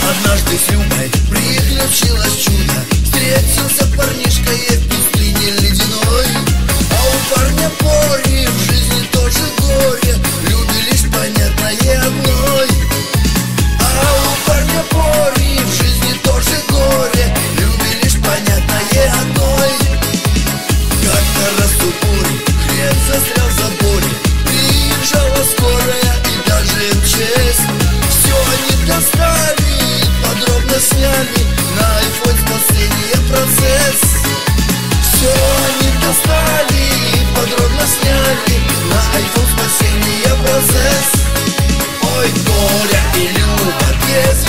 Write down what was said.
Однажды с Любой приключилось чудо. Встретился парнишка ей в пустыне ледяной. А у парня Бори в жизни тоже горе, Любе лишь понятное одной. А у парня Бори в жизни тоже горе, Любе лишь понятное одной. Как-то раз у Бори хрен застрял в заборе, приезжала скорая и даже МЧС. Все они достали, подробно сняли, на айфон спасения процесс. Все они достали, подробно сняли, на айфон спасения процесс. Ой, Боря и Люба без